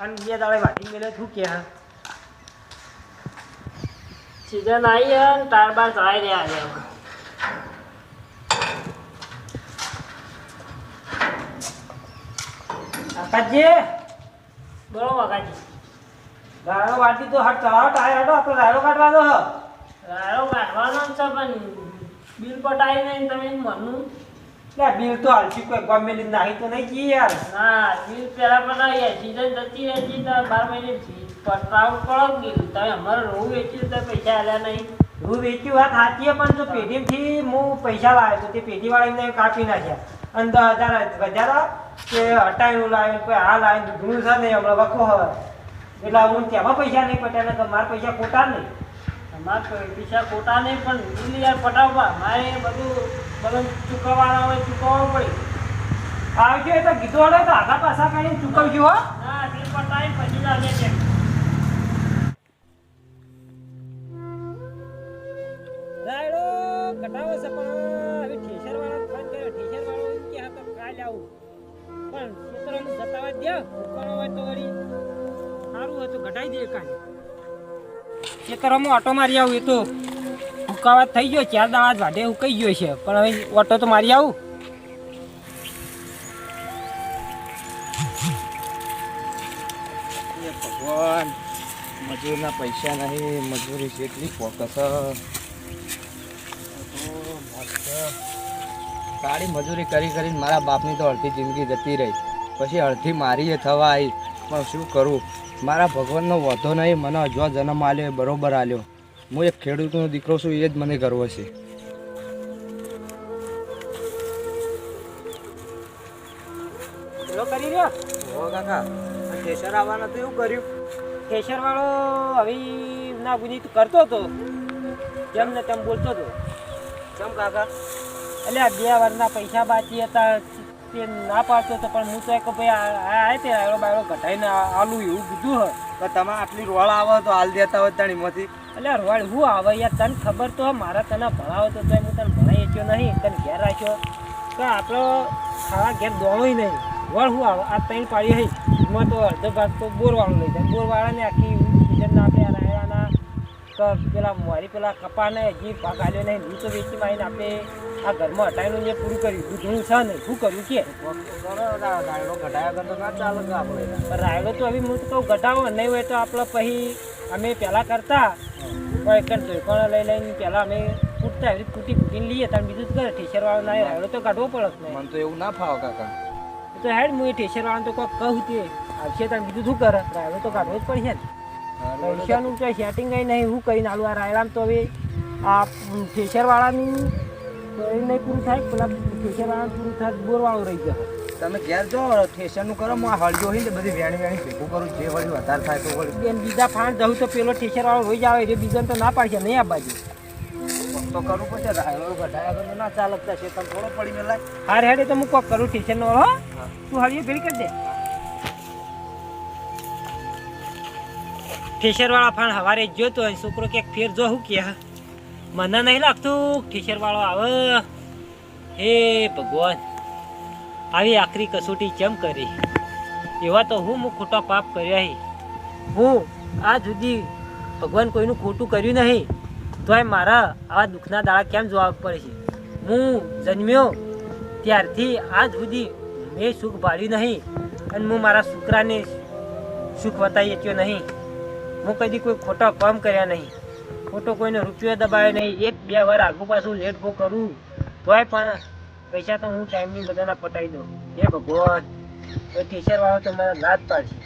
અને 2 દાડે વાટી મેલે શું કે હા સીઝન આવી હે ને તાર બાર ચડાઈ રહ્યા છે આકાજી બોલો કાકાજી રાયડો વાટી તો હાથ ચડાવો ટાયર હટો આપણે રાયડો કાઢવાનો હ રાયડો કાઢવાનો છે પણ બિલ પટાઈ નહીં તમે મનનું લે બિલ તો હાલથી કોઈ ગમે લઈને નાહી તો નહીં જી યાર ના બિલ પહેલા પટાઈ સીઝન જતી રહેતી તો 12 મહિને પટાવું પડો બિલ તમે અમારે રોવું વેચ્યું તો પૈસા આલ્યા નહીં હું વેચ્યું વાત સાચી પણ જો પેઢીથી હું પૈસા લાવ્યો તો તે પેઢીવાળા એમને કાપી નાખ્યા અને 10,000 વધારા કે હટાવીનું લાવ્યું કોઈ આ લાવીને દૂધનું છે નહીં હમણાં વખો હવે એટલે હું તેમાં પૈસા નહીં પટ્યા ને મારા પૈસા ખોટા નહીં અમારે પૈસા ખોટા નહીં પણ બિલ યાર પટાવવા મારે બધું ચૂકવવાના હોય ચૂકવવું પડે આવજો એ તો કીધું હડે તો આગા પાછા કરીને ચૂકવજો હો ના બિલ પટાવી પછી લાગે છે રાયડો ઘટાવો છે પણ હવે ઠેસરવાળા ફોન કર્યો ઠેસરવાળો એમ કે હા તો કાલે આવું પણ ક્ષેત્રમાં જતાવા દે ઉકાળો હોય તો વળી સારું હોય તો ઘટાઈ દે કાલે ક્ષેત્રમાં ઓટો મારી આવું એ તો ઉકાવા થઈ ગયો 4 દાડા જ વાઢે ઉકાઈ ગયો છે પણ હવે ઓટો તો મારી આવું ભગવાન મજૂરના પૈસા નહીં મજૂરી જેટલી ફોકસ સારી મજૂરી કરી કરીને મારા બાપની તો અડધી જિંદગી જતી રહી પછી અડધી મારી એ થવા આવી પણ શું કરું મારા ભગવાનનો વધો નહીં મને હજુ જન્મ આલ્યો એ બરોબર આલ્યો હું એક ખેડૂતનો દીકરો છું એ જ મને ગર્વ છે પેલો કરી રહ્યો હો કાકા ઠેસર આવવાના તો એવું કર્યું ઠેસરવાળો હવે ના ગુની કરતો હતો જેમ ને તેમ બોલતો હતો કેમ કાકા એટલે આ 2 વર્ષના પૈસા બાકી હતા તે ના પાડતો હતો પણ હું તો એક ભાઈ આ તે રાયડો બાયડો ઘટાઈને આલું એવું કીધું હ તો તમે આટલી રોળ આવે તો હાલ દેતા હોય તાણીમાંથી એટલે રોડ હું આવે યાર તને ખબર તો મારા તને ભણાવો તો હું તને ભણાઈ શક્યો નહીં તને ઘેર રાખ્યો તો આપણો ખાવા ઘેર દોણોય નહીં વળ હું આવે આ 3 પાડી હઈ એમાં તો અડધો ભાગ તો બોરવાળો લઈ જાય બોરવાળાને આખી સિઝનના આપણે રાયડાના તો પેલા મોરી પેલા કપાને હજી ભાગ આલ્યો નહીં હું તો વેચી મારીને આપણે આ ઘરમાં હટાવીને જે પૂરું કર્યું દૂધનું છે ને શું કર્યું કે રાયડો ઘટાયા કરતો ના ચાલે તો આપણે રાયડો તો હવે હું તો કહું ઘટાવો નહીં હોય તો આપણે પછી અમે પહેલાં કરતા કોઈ કોણ લઈ લઈને પહેલાં અમે કૂટતા એવી કૂટીને લઈએ ત્યારે બીજું જ કરે ઠેસરવાળો ના રાયડો તો કાઢવો પડે ને મને તો એવું ના ફાવે કાકા તો હેડ હું એ ઠેસરવાળાને તો કોઈ કહું તે આવશે ત્યારે બીજું શું કરે રાયડો તો કાઢવો જ પડશે ને પૈસાનું કંઈ સેટિંગ કંઈ નહીં હું કહીને આલું આ રાયડામાં તો હવે આ ઠેસરવાળાની નહીં પૂરું થાય પેલા ઠેસરવાળાનું પૂરું થાય બોરવાળો રહી જાય તમે ઘેર જો ઠેસરનું કરો હું આ હળજો હોય ને બધી વેણી ભેગું કરું જે વળી વધારે થાય તો વળી બેન બીજા ફાણ જવું તો પેલો ઠેસરવાળો રોઈ જ આવે એટલે બીજાને તો ના પાડશે નહીં આ બાજુ તો કરવું પડશે રાયડો ઘટાયા કરતો ના ચાલકતા છે તમે થોડો પડી મેલાય હાર હેડે તો હું કોક કરું ઠેસરનો હો તું હળીએ ભેળી કરી દે ઠેસરવાળા ફાણ હવારે જોતો હોય છોકરો ક્યાંક ફેર જો હું કે મને નહીં લાગતું ઠેસરવાળો આવે હે ભગવાન આવી આખરી કસોટી કેમ કરી એવા તો હું ખોટા પાપ કર્યા હું આજ સુધી ભગવાન કોઈનું ખોટું કર્યું નહીં તોય મારા આવા દુઃખના દાડા કેમ જવાબ પડે છે હું જન્મ્યો ત્યારથી આજ સુધી મેં સુખ ભાળ્યું નહીં અને હું મારા છોકરાને સુખ બતાવી શક્યો નહીં હું કદી કોઈ ખોટા કામ કર્યા નહીં ખોટો કોઈને રૂપિયો દબાવ્યો નહીં 1-2 વાર આગુ પાછું લેટ ગો કરું તોય પણ પૈસા તો હું ટાઈમની બધાના પટાવી દઉં હે ભગવાન તો ઠેસરવાળો તો મારા લાજ પાડશે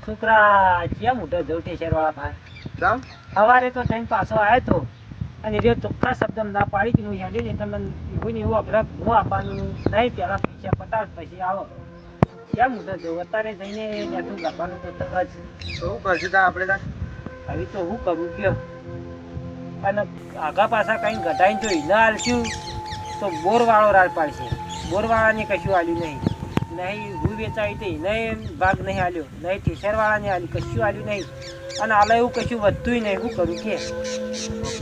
છોકરા ક્યાં મોટો જવું ઠેસરવાળા ભાઈ સવારે તો થઈને પાછો આવ્યો તો અને જે ચોખ્ખા શબ્દ ના પાડી કે હું હેડી ને તમે એવું ને એવું અઘરા હું આપવાનું નહીં પહેલાં પૈસા પટાવ પછી આવો ક્યાં મોટો જવું અત્યારે જઈને બેઠું ગાવાનું તો તક જ શું કરશું તા આપણે તા હવે તો હું કરું કયો અને આગા પાછા કઈ ઘટાઈને તો હિલા હાલશું તો બોરવાળો રાડ પાડશે. બોરવાળાને કશું આલ્યું નહીં. નહીં રૂ વેચાવી તે નહીં ભાગ નહીં આલ્યો, નહીં ટીચરવાળાને આલ્યું, કશું આલ્યું નહીં. અને આલે એવું કશું વધતું નહીં. શું કરું કે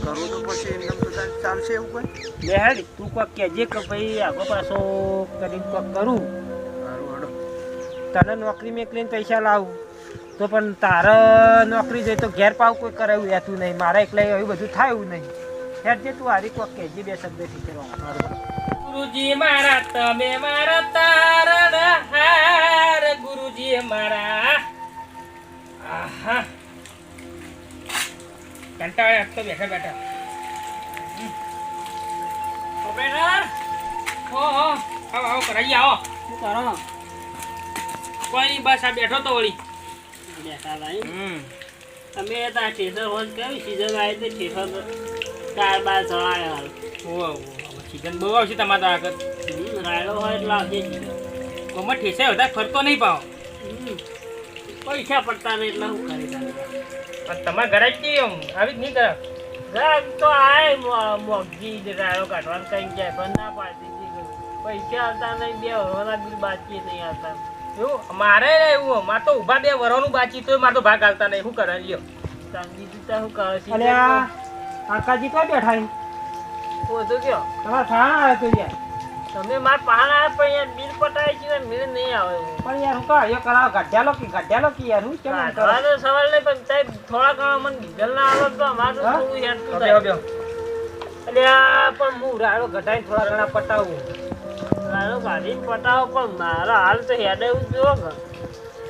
કરું તો પછી એમને તો ચાલશે એવું કોઈ? લે હેડ તું કોક કહેજે કે ભાઈ આગો પાછો કરીને કોક કરું. તને નોકરી મેકલીને પૈસા લાવું તો પણ તારે નોકરી જઈ તો ઘેર પાવ કોઈ કરાયું રહેતું નહીં. મારા એકલા એવું બધું થાય એવું નહીં. હેડ જે તું હારી કોક કહેજે બે શબ્દ ટીચરવાળા. ગુરુજી મારા તમે મારા તારણહાર ગુરુજી મારા આહા કંટાળે તો બેઠા બેઠા ઓપરેટર હો આવો કરાઈ આવો શું કરો? કોઈ નહીં બસ આ બેઠો તો વળી બેઠા ભાઈ. તમે ત્યાં ઠેસર હોત કેવી સીઝન આવી તો ઠેસર 4-12 ચડાયો હાલ સીઝન બહુ આવશે તમારે તો આગળ રાયડો હોય એટલે આવશે કોમર ઠેસે વધારે ફરતો નહીં પાવ પૈસા પડતા નહીં એટલે શું કરી પણ તમારા ઘરે જ કેમ આવી જ નહીં કરે ઘર તો આય મોગજી રાયડો કાઢવાનું કઈ જાય પણ ના પાડતી પૈસા આવતા નહીં 2 વર્ષના બિલ બાકી નહીં આવતા એવું મારે એવું મારે તો ઊભા 2 વર્ષનું બાકી તો મારે તો ભાગ આવતા નહીં શું કરે લ્યો બીજું તો શું કરે છે અલ્યા કાકાજી ક્યાં બેઠા છે? ઓછું કયો તમારા થાણા આવે તો યાર. તમે મારા પહાણ આવે પણ યાર બિલ પટાવી છે મેળ નહીં આવે પણ યાર હું કહો એ કરાવો ગાઢ્યાલો કે યાર હું કેમ એમ કરો? ગાઢવાનો સવાલ નહીં પણ સાહેબ થોડા ઘણા મને ડીઝલ ના આવે તો અમારું હા? થોડું હેડતું થાય અલ્યા પણ હું રાડો ઘટાઈને થોડા ઘણા પટાવું રાડો કાઢીને પટાવો પણ મારા હાલ તો હેડે એવું જોવો કે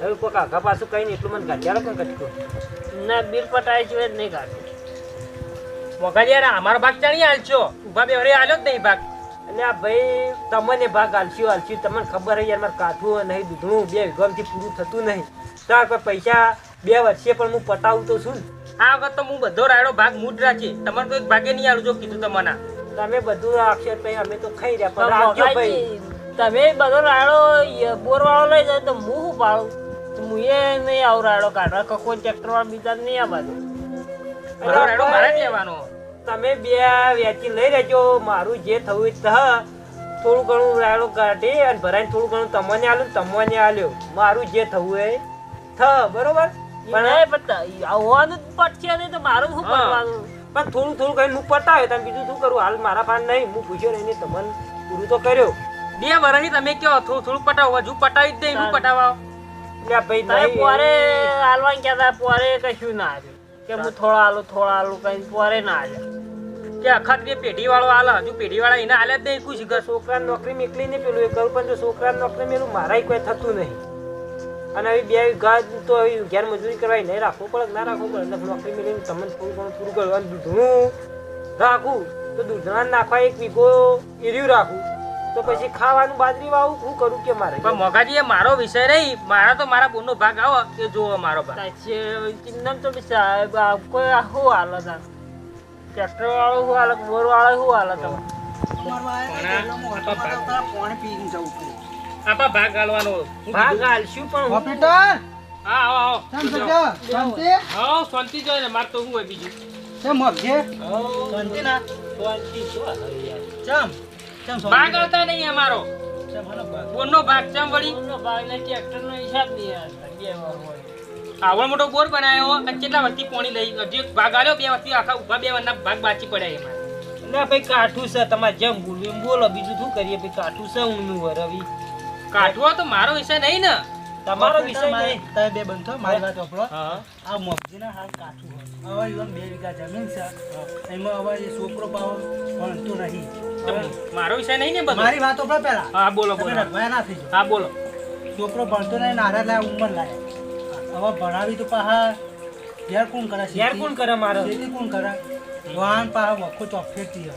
હવે કોઈ કાકા પાછું કઈ નહીં એટલું મને ગાઢ્યાલો પણ કટકું. ના બિલ પટાવી છે જ નહીં કાઢું મોગાજી યાર અમારો ભાગ ચાણી આલશો ઉભા બે વરે આલ્યો જ નહીં ભાગ એટલે આ ભાઈ તમને ભાગ આલસ્યું તમને ખબર છે યાર મારે કાઠું નહીં દૂધણું 2 વીઘામાંથી પૂરું થતું નહીં. તાર કોઈ પૈસા 2 વર્ષે પણ હું પટાવું તો છું ને. આ વખત તો હું બધો રાયડો ભાગ મૂડ રાખી તમારે તો એક ભાગે નહીં આલું જો કીધું તમને તમે બધું રાખશો ભાઈ અમે તો ખાઈ રહ્યા પણ રાખજો ભાઈ. તમે બધો રાડો બોરવાળો લઈ જાય તો હું શું પાડું હું એ નહીં આવું રાડો કાઢવા કે કોઈ ટ્રેક્ટર વાળા બીજા નહીં આ બાજુ બધો રાયડો મારે જ લેવાનો તમે 2 વેચી લઈ લેજો. મારું જે થયું એ થોડું ઘણું રાયડો કાઢી અને ભરાઈને થોડું ઘણું તમને આલ્યું તમને આલ્યો. મારું જે થવું એ બરોબર પણ આવવાનું જ પડશે નહીં તો મારું શું કરવાનું પણ થોડું કઈ હું પટાવે તમે બીજું શું કરું હાલ મારા ફાન નહીં. હું પૂછ્યો નહીં તમને પૂરું તો કર્યો. 2 વર્ષથી તમે કયો થોડું પટાવો હજુ પટાવી જ નહીં હું પટાવા એટલે ભાઈ તમે નહીં. પોરે હાલવાનું કહેતા પોરે કશું ના આવ્યું કે હું થોડા હાલું કઈ પોરે ના આવ્યા કે અખત બે પેઢી વાળો આલે હજુ પેઢી વાળા એને આલે જ નહીં ખુશ કર છોકરા નોકરી મેકલી ને પેલું એ કરું પણ જો છોકરા નોકરી મેલું મારા કોઈ થતું નહીં. અને હવે 2 વીઘા તો હવે ઘેર મજૂરી કરવા નહીં રાખવું પડે ના રાખવું પડે. નોકરી મેળવીને તમને થોડું ઘણું પૂરું કરવાનું દૂધણું રાખું તો દૂધણા નાખવા 1 વીઘો એર્યું રાખું તો પછી ખાવાનું બાજરી વાવું શું કરું કે મારે. પણ મોગાજી એ મારો વિષય નહીં મારા તો મારા બોનનો ભાગ આવો એ જોવો મારો ભાગ ચિંતન તો કોઈ શું હાલત ટ્રેક્ટર વાળો શું હાલત બોર વાળો શું હાલત આપા ભાગ ગાળવાનો ભાગ હાલશું પણ ઓપરેટર હા આવો આવો કેમ છે શાંતિ? હા શાંતિ જોઈએ ને મારે તો શું હોય બીજું કેમ મગજે? શાંતિ ના? ચમ ભાગ આવતા નહીં અમારો બોરનો ભાગ ચમ વળી ટ્રેક્ટર નો હિસાબ નહીં આવડો મોટો બોર બનાવ્યો અને કેટલા વર્ષથી પોણી લઈ હજી એક ભાગ આલ્યો 2 વર્ષથી આખા ઉભા 2 વર્ષના ભાગ બાચી પડ્યા એમાં ના ભાઈ કાઠું છે તમારે જેમ બોલવું એમ બોલો બીજું શું કરીએ ભાઈ કાઠું છે ઊંનું વરવી કાઢવો તો મારો વિષય નહીં ને તમારો વિષય નહીં. તમે બે બંધો મારી વાત સાંભળો. હા આ મગજીના હાલ કાઠું હોય હવે ઈવન 2 વીઘા જમીન છે એમાં હવે એ છોકરો પાવ ભણતું નહીં. તો મારો વિષય નહીં ને બધો મારી વાત સાંભળો પહેલા હા બોલો તમે બોલો રઘવાયા ના થઈ જાઓ. હા બોલો છોકરો ભણતો નહીં નારા લાય ઉંમર લાય હવે ભણાવી તો પાહા ઘેર કોણ કરે યાર કોણ કરે મારે ખેતી કોણ કરે વાહન પાહા વખો ચોફેરતી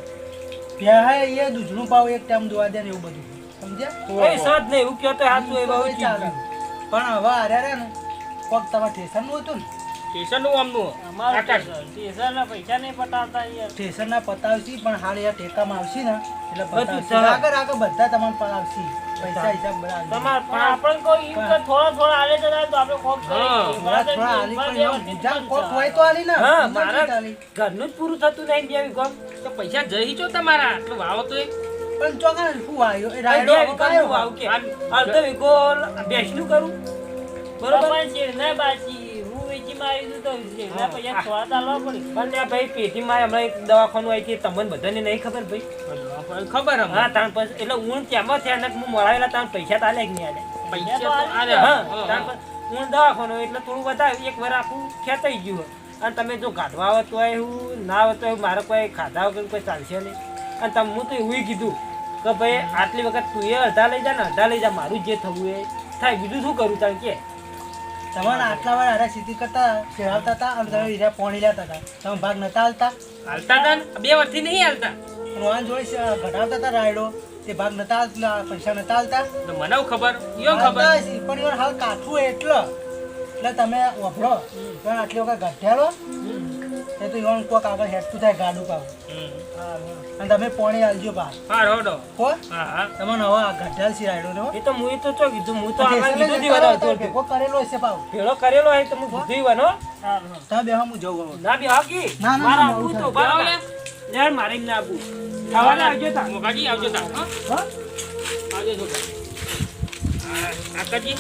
પ્યા એ દૂધનું પાવ એક ટાઈમ દોવા દે ને એવું બધું સમજ્યા એ સદ નહીં એવું કહેતો હાચું એ બહુ ચાલે. ચીજ. પણ હવે આર્યા ને કોક તમારે સ્ટેશન નું હતું ને સ્ટેશનનું આમનું અમારે આકાશ. સ્ટેશનના પૈસા નહીં પટાવતા યાર સ્ટેશન ના પતાવશી પણ હાલ યાર ટેકામાં આવશી ને એટલે બધું પતાવશી. સહ. આગળ બધા તમારે પતાવશી પૈસા હિસાબ બરાબર તમારે પણ આપણે કોઈ ઈમ કે થોડા આલે તો આપણે ખોફ હા. થોડા થોડા હાલી પણ એમ બીજા કોક હોય તો હાલી ને હા બીજા મારા નથી હાલી. ઘરનું જ પૂરું થતું નહીં બે વીઘા. તો પૈસા જઈ છો તમારા આટલું વાવો તો પણ ચોકન શું આવ્યો એ રાયડો રાયડો કયું આવ્યો આવું કે અડધો વીઘો બેસનું કરું બરોબર પણ શેરના બાજી હું વેચી મારી દઉં તો શેરના પૈસા થોડા તાલવા પડે પણ ત્યાં ભાઈ પેટીમાં હમણાં એક દવાખાનું આવી હતી તમને બધાને નહીં ખબર ભાઈ ખબર હમ હા તાણ પછી એટલે હું તેમાં થયા ને હું મળાવેલા તાણ પૈસા તો આલે કે નહીં આલે પૈસા તો આલે. હા તાણ પછી હું દવાખાનું એટલે થોડું વધારે એક વાર આખું ખેંચાઈ ગયું અને તમે જો ગાઢવા આવે તો એવું ના આવે તો મારે કોઈ ખાધા વગર કોઈ ચાલશે નહીં અને તમે હું તો એવું કીધું કે ભાઈ આટલી વખત તું એ અડધા લઈ જા ને અડધા લઈ જા મારું જે થવું એ થાય બીજું શું કરું તાણ કે તમારે આટલા વાર હારે સ્થિતિ કરતા શેરાવતા હતા અને તમે હીરા પોણી લેતા હતા તમે ભાગ નતા હાલતા હાલતા હતા ને, 2 વર્ષથી નહીં હાલતા. રોહન જોડે ઘટાડતા હતા રાયડો તે ભાગ નતા હાલતા પૈસા નતા હાલતા તો મને હું ખબર યો ખબર હાલતા હશે, પણ ઈવન હાલ કાઠું એટલે તમે વાપરો પણ આટલી વખત ગઢ્યાલો એ તો ઈવન કોક આગળ હેઠતું થાય ગાડું પાવ અને તમે પોણી હાલજો બહાર હા રોડો હો હા હા તમને હવે ગઢ્યાલ સી રાયડો ને હો. એ તો હું તો ચો કીધું હું તો આગળ એટલે કીધું જે દી કરો વધારે તો જોર ભેગો કરેલો હશે પાવ ભેળો કરેલો હોય તો હું કીધું ઈ વાનો તમે બેહો હું જઉં હવે. ના બે હાકી ના, ના, મારા ના, આબુ ના, તો ના. બરાબર યાર મારે ના આબુ ખાવાને આવજો તા મોગાજી આવજો તા હો. હા આવજો છોકરા. આકાજી